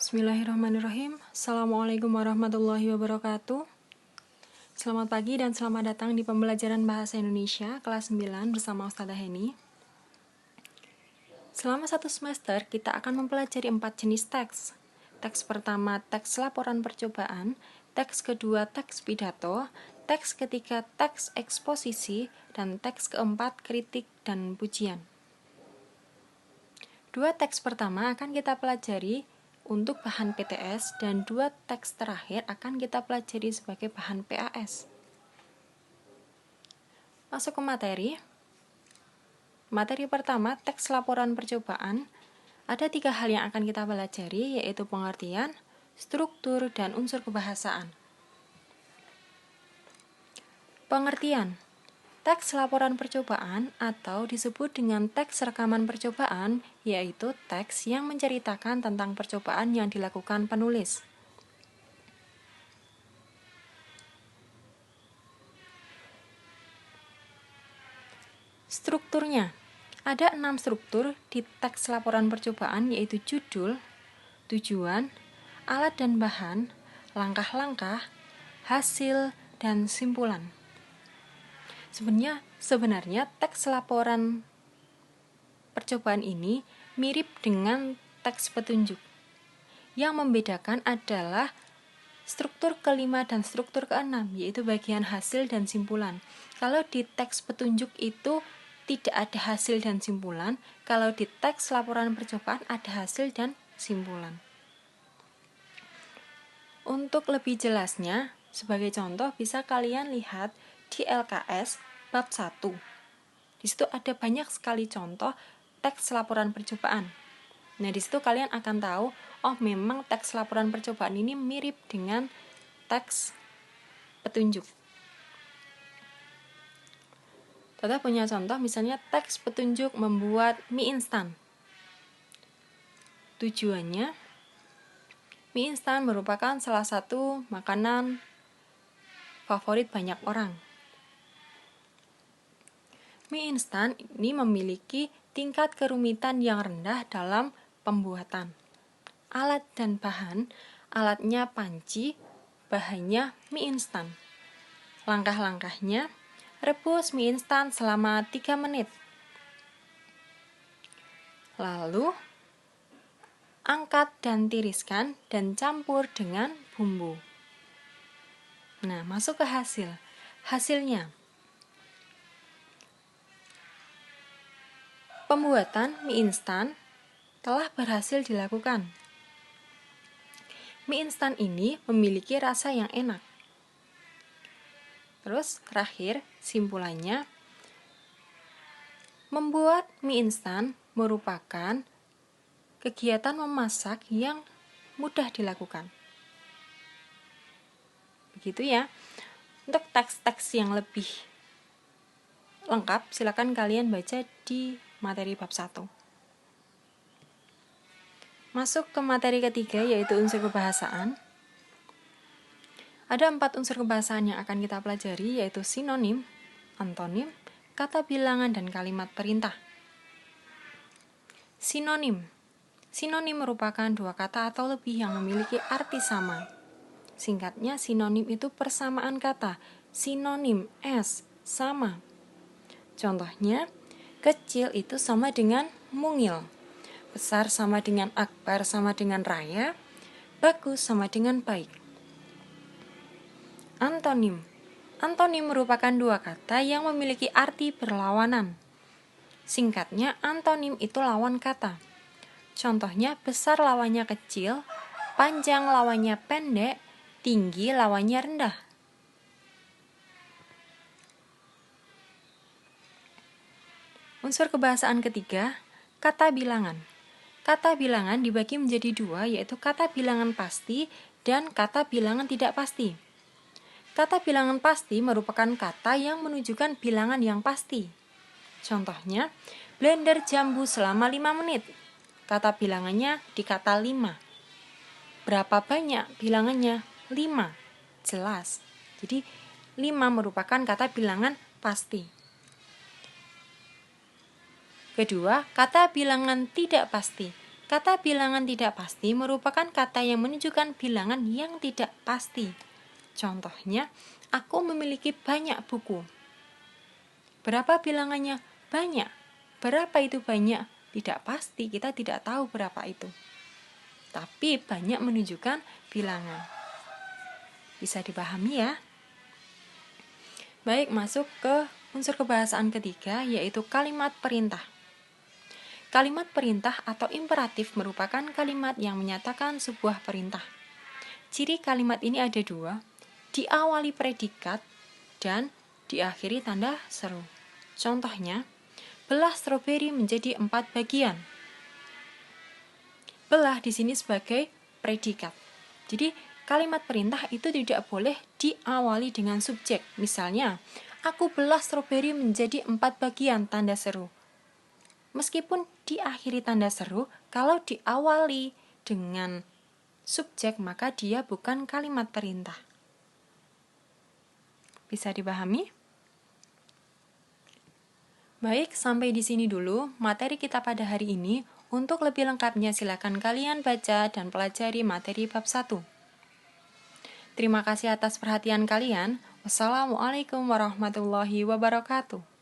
Bismillahirrahmanirrahim. Assalamualaikum warahmatullahi wabarakatuh. Selamat pagi dan selamat datang di pembelajaran Bahasa Indonesia kelas 9 bersama Ustadzah Heni. Selama satu semester, kita akan mempelajari 4 jenis teks. Teks pertama, teks laporan percobaan. Teks kedua, teks pidato. Teks ketiga, teks eksposisi. Dan teks keempat, kritik dan pujian. 2 teks pertama akan kita pelajari untuk bahan PTS dan 2 teks terakhir akan kita pelajari sebagai bahan PAS. Masuk ke materi. Materi pertama, teks laporan percobaan. Ada 3 hal yang akan kita pelajari, yaitu pengertian, struktur, dan unsur kebahasaan. Pengertian. Teks laporan percobaan atau disebut dengan teks rekaman percobaan, yaitu teks yang menceritakan tentang percobaan yang dilakukan penulis. Strukturnya. Ada 6 struktur di teks laporan percobaan, yaitu judul, tujuan, alat dan bahan, langkah-langkah, hasil, dan simpulan. Sebenarnya teks laporan percobaan ini mirip dengan teks petunjuk. Yang membedakan adalah struktur kelima dan struktur keenam, yaitu bagian hasil dan simpulan. Kalau di teks petunjuk itu tidak ada hasil dan simpulan, kalau di teks laporan percobaan ada hasil dan simpulan. Untuk lebih jelasnya, sebagai contoh bisa kalian lihat di LKS bab 1. Di situ ada banyak sekali contoh teks laporan percobaan. Nah, di situ kalian akan tahu, oh memang teks laporan percobaan ini mirip dengan teks petunjuk. Kita punya contoh misalnya teks petunjuk membuat mie instan. Tujuannya, mie instan merupakan salah satu makanan favorit banyak orang. Mie instan ini memiliki tingkat kerumitan yang rendah dalam pembuatan. Alat dan bahan, alatnya panci, bahannya mie instan. Langkah-langkahnya, rebus mie instan selama 3 menit. Lalu, angkat dan tiriskan dan campur dengan bumbu. Nah, masuk ke hasil. Hasilnya, pembuatan mie instan telah berhasil dilakukan. Mie instan ini memiliki rasa yang enak. Terus terakhir, simpulannya, membuat mie instan merupakan kegiatan memasak yang mudah dilakukan. Begitu ya. Untuk teks-teks yang lebih lengkap, silakan kalian baca di materi bab 1. Masuk ke materi ketiga, yaitu unsur kebahasaan. Ada 4 unsur kebahasaan yang akan kita pelajari, yaitu sinonim, antonim, kata bilangan, dan kalimat perintah. Sinonim. Sinonim merupakan 2 kata atau lebih yang memiliki arti sama. Singkatnya, sinonim itu persamaan kata. Sinonim, S, sama. Contohnya, kecil itu sama dengan mungil. Besar sama dengan akbar sama dengan raya. Bagus sama dengan baik. Antonim. Antonim merupakan 2 kata yang memiliki arti berlawanan. Singkatnya, antonim itu lawan kata. Contohnya, besar lawannya kecil, panjang lawannya pendek, tinggi lawannya rendah. Unsur kebahasaan ketiga, kata bilangan. Kata bilangan dibagi menjadi 2, yaitu kata bilangan pasti dan kata bilangan tidak pasti. Kata bilangan pasti merupakan kata yang menunjukkan bilangan yang pasti. Contohnya, blender jambu selama 5 menit. Kata bilangannya di kata 5. Berapa banyak bilangannya? 5. Jelas. Jadi, 5 merupakan kata bilangan pasti. Kedua, kata bilangan tidak pasti. Kata bilangan tidak pasti merupakan kata yang menunjukkan bilangan yang tidak pasti. Contohnya, aku memiliki banyak buku. Berapa bilangannya? Banyak. Berapa itu banyak? Tidak pasti, kita tidak tahu berapa itu. Tapi banyak menunjukkan bilangan. Bisa dipahami ya? Baik, masuk ke unsur kebahasaan ketiga, yaitu kalimat perintah. Kalimat perintah atau imperatif merupakan kalimat yang menyatakan sebuah perintah. Ciri kalimat ini ada dua, diawali predikat dan diakhiri tanda seru. Contohnya, belah stroberi menjadi 4 bagian. Belah di sini sebagai predikat. Jadi, kalimat perintah itu tidak boleh diawali dengan subjek. Misalnya, aku belah stroberi menjadi 4 bagian, tanda seru. Meskipun diakhiri tanda seru, kalau diawali dengan subjek, maka dia bukan kalimat perintah. Bisa dipahami? Baik, sampai di sini dulu materi kita pada hari ini. Untuk lebih lengkapnya silakan kalian baca dan pelajari materi bab 1. Terima kasih atas perhatian kalian. Wassalamualaikum warahmatullahi wabarakatuh.